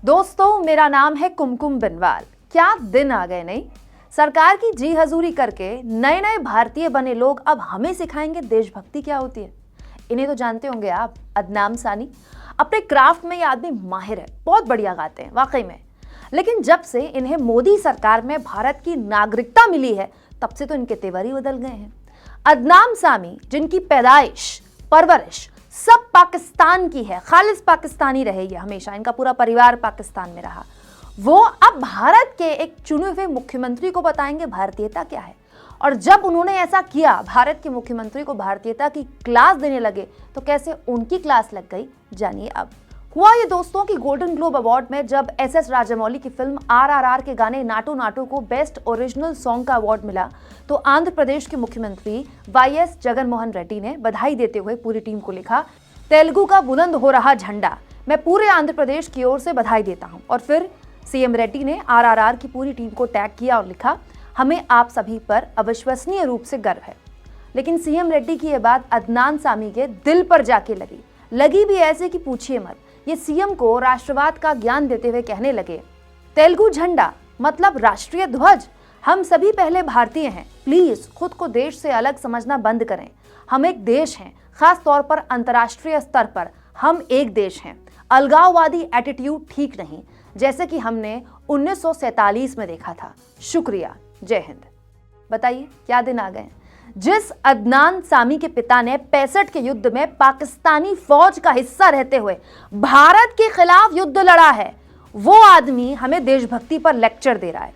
दोस्तों, मेरा नाम है कुमकुम बिनवाल। क्या दिन आ गए नहीं? सरकार की जी हजूरी करके नए नए भारतीय बने लोग अब हमें सिखाएंगे देशभक्ति क्या होती है। इन्हें तो जानते होंगे आप, अदनाम सानी। अपने क्राफ्ट में ये आदमी माहिर है, बहुत बढ़िया गाते हैं वाकई में। लेकिन जब से इन्हें मोदी सरकार में भारत की नागरिकता मिली है, तब से तो इनके तेवर ही बदल गए हैं। अदनाम सामी, जिनकी पैदाइश, परवरिश सब पाकिस्तान की है, खालिस पाकिस्तानी रहे ये हमेशा, इनका पूरा परिवार पाकिस्तान में रहा, वो अब भारत के एक चुने हुए मुख्यमंत्री को बताएंगे भारतीयता क्या है। और जब उन्होंने ऐसा किया, भारत के मुख्यमंत्री को भारतीयता की क्लास देने लगे, तो कैसे उनकी क्लास लग गई, जानिए अब। हुआ ये दोस्तों की गोल्डन ग्लोब अवार्ड में जब एस राजामौली की फिल्म RRR के गाने नाटू नाटू को बेस्ट ओरिजिनल सॉन्ग का अवार्ड मिला, तो आंध्र प्रदेश के मुख्यमंत्री YS जगन मोहन रेड्डी ने बधाई देते हुए पूरी टीम को लिखा, तेलुगु का बुलंद हो रहा झंडा, मैं पूरे आंध्र प्रदेश की ओर से बधाई देता हूं। और फिर CM रेड्डी ने RRR की पूरी टीम को टैग किया और लिखा, हमें आप सभी पर अविश्वसनीय रूप से गर्व है। लेकिन CM रेड्डी की यह बात अदनाम सामी के दिल पर जाके लगी भी ऐसे कि पूछिए मत। ये CM को राष्ट्रवाद का ज्ञान देते हुए कहने लगे, तेलुगु झंडा मतलब राष्ट्रीय ध्वज, हम सभी पहले भारतीय हैं, प्लीज खुद को देश से अलग समझना बंद करें। हम एक देश हैं, खास तौर पर अंतर्राष्ट्रीय स्तर पर हम एक देश हैं। अलगाववादी एटीट्यूड ठीक नहीं, जैसे कि हमने 1947 में देखा था। शुक्रिया, जय हिंद। बताइए क्या दिन आ गए। जिस अदनाम सामी के पिता ने 65 के युद्ध में पाकिस्तानी फौज का हिस्सा रहते हुए भारत के खिलाफ युद्ध लड़ा है, वो आदमी हमें देशभक्ति पर लेक्चर दे रहा है।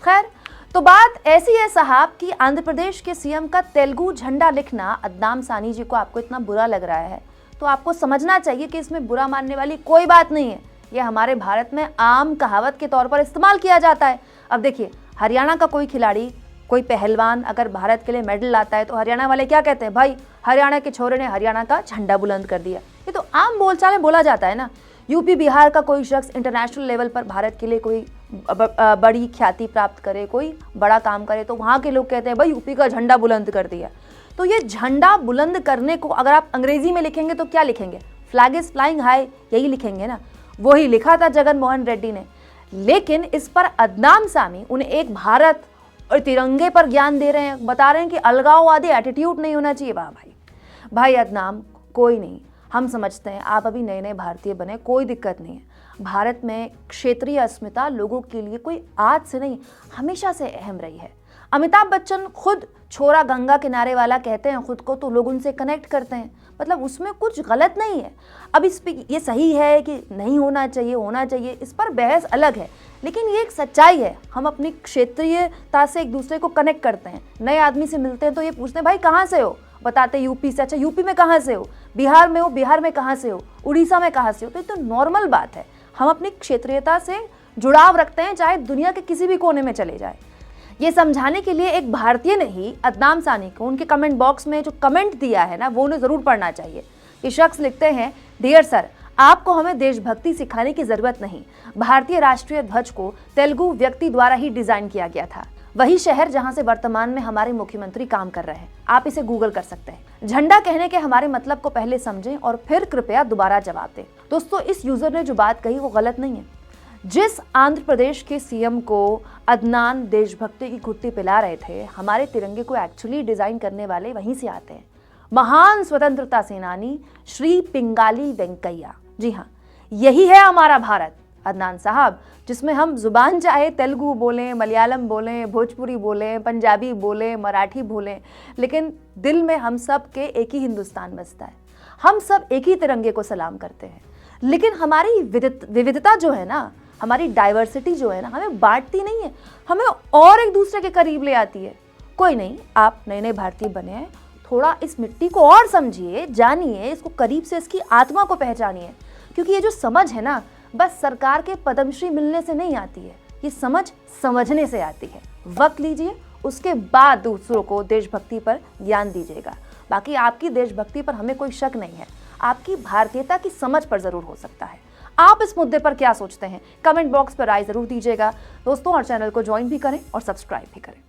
खैर, तो बात ऐसी है साहब कि आंध्र प्रदेश के CM का तेलुगु झंडा लिखना अदनाम सानी जी को आपको इतना बुरा लग रहा है, तो आपको समझना चाहिए कि इसमें बुरा मानने वाली कोई बात नहीं है। यह हमारे भारत में आम कहावत के तौर पर इस्तेमाल किया जाता है। अब देखिए, हरियाणा का कोई खिलाड़ी, कोई पहलवान अगर भारत के लिए मेडल लाता है, तो हरियाणा वाले क्या कहते हैं, भाई हरियाणा के छोरे ने हरियाणा का झंडा बुलंद कर दिया। ये तो आम बोलचाल में बोला जाता है ना। यूपी बिहार का कोई शख्स इंटरनेशनल लेवल पर भारत के लिए कोई बड़ी ख्याति प्राप्त करे, कोई बड़ा काम करे, तो वहाँ के लोग कहते हैं भाई यूपी का झंडा बुलंद कर दिया। तो ये झंडा बुलंद करने को अगर आप अंग्रेजी में लिखेंगे तो क्या लिखेंगे, फ्लैग इज फ्लाइंग हाई, यही लिखेंगे ना। वही लिखा था जगन मोहन रेड्डी ने। लेकिन इस पर अदनाम सामी उन्हें एक भारत और तिरंगे पर ज्ञान दे रहे हैं, बता रहे हैं कि अलगाववादी एटीट्यूड नहीं होना चाहिए। वाह भाई अदनाम, कोई नहीं, हम समझते हैं आप अभी नए नए भारतीय बने, कोई दिक्कत नहीं है। भारत में क्षेत्रीय अस्मिता लोगों के लिए कोई आज से नहीं, हमेशा से अहम रही है। अमिताभ बच्चन खुद छोरा गंगा किनारे वाला कहते हैं खुद को, तो लोग उनसे कनेक्ट करते हैं, मतलब उसमें कुछ गलत नहीं है। अब इस पे ये सही है कि नहीं होना चाहिए, इस पर बहस अलग है, लेकिन ये एक सच्चाई है। हम अपनी क्षेत्रीयता से एक दूसरे को कनेक्ट करते हैं। नए आदमी से मिलते हैं तो ये पूछते हैं भाई कहाँ से हो, बताते यूपी से। अच्छा, यूपी में कहाँ से हो, बिहार में हो, बिहार में कहाँ से हो, उड़ीसा में कहाँ से हो। तो ये तो नॉर्मल बात है। हम अपनी क्षेत्रीयता से जुड़ाव रखते हैं, चाहे दुनिया के किसी भी कोने में चले जाए। ये समझाने के लिए एक भारतीय ने ही अदनाम सानी को उनके कमेंट बॉक्स में जो कमेंट दिया है ना, वो उन्हें जरूर पढ़ना चाहिए। ये शख्स लिखते हैं, डियर सर, आपको हमें देशभक्ति सिखाने की जरूरत नहीं। भारतीय राष्ट्रीय ध्वज को तेलुगु व्यक्ति द्वारा ही डिजाइन किया गया था, वही शहर जहां से वर्तमान में हमारे मुख्यमंत्री काम कर रहे हैं। आप इसे गूगल कर सकते हैं। झंडा कहने के हमारे मतलब को पहले समझें और फिर कृपया दोबारा जवाब दें। दोस्तों, इस यूजर ने जो बात कही वो गलत नहीं है। जिस आंध्र प्रदेश के CM को अदनाम देशभक्ति की घुट्टी पिला रहे थे, हमारे तिरंगे को एक्चुअली डिजाइन करने वाले वहीं से आते हैं, महान स्वतंत्रता सेनानी श्री पिंगाली वेंकैया। जी हाँ, यही है हमारा भारत अदनाम साहब, जिसमें हम जुबान चाहे तेलुगु बोलें, मलयालम बोलें, भोजपुरी बोलें, पंजाबी बोलें, मराठी बोलें, लेकिन दिल में हम सब के एक ही हिंदुस्तान बसता है। हम सब एक ही तिरंगे को सलाम करते हैं। लेकिन हमारी विविधता जो है ना, हमारी डाइवर्सिटी जो है ना, हमें बांटती नहीं है, हमें और एक दूसरे के करीब ले आती है। कोई नहीं, आप नए नए भारतीय बने हैं, थोड़ा इस मिट्टी को और समझिए, जानिए, इसको करीब से, इसकी आत्मा को पहचानिए। क्योंकि ये जो समझ है ना, बस सरकार के पद्मश्री मिलने से नहीं आती है, ये समझ समझने से आती है। वक्त लीजिए, उसके बाद दूसरों को देशभक्ति पर ज्ञान दीजिएगा। बाकी आपकी देशभक्ति पर हमें कोई शक नहीं है, आपकी भारतीयता की समझ पर जरूर हो सकता है। आप इस मुद्दे पर क्या सोचते हैं, कमेंट बॉक्स पर राय जरूर दीजिएगा दोस्तों, और चैनल को ज्वाइन भी करें और सब्सक्राइब भी करें।